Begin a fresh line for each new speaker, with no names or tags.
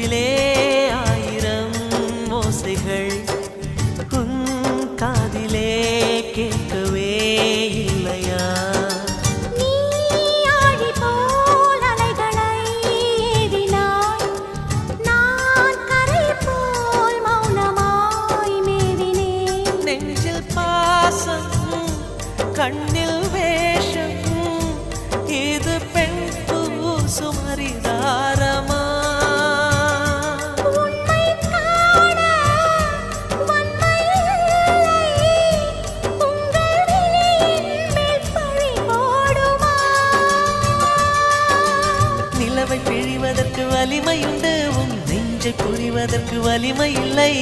நெஞ்சிலே ஆயிரம் ஓசைகள் உன் காதிலே கேட்கவே இல்லையா? கண்ணில் வேஷம் இது பெண் சுமரிதாரமா? நிலவை பிழிவதற்கு வலிமையுண்டு, உன் நெஞ்சை புரிவதற்கு வலிமை இல்லை.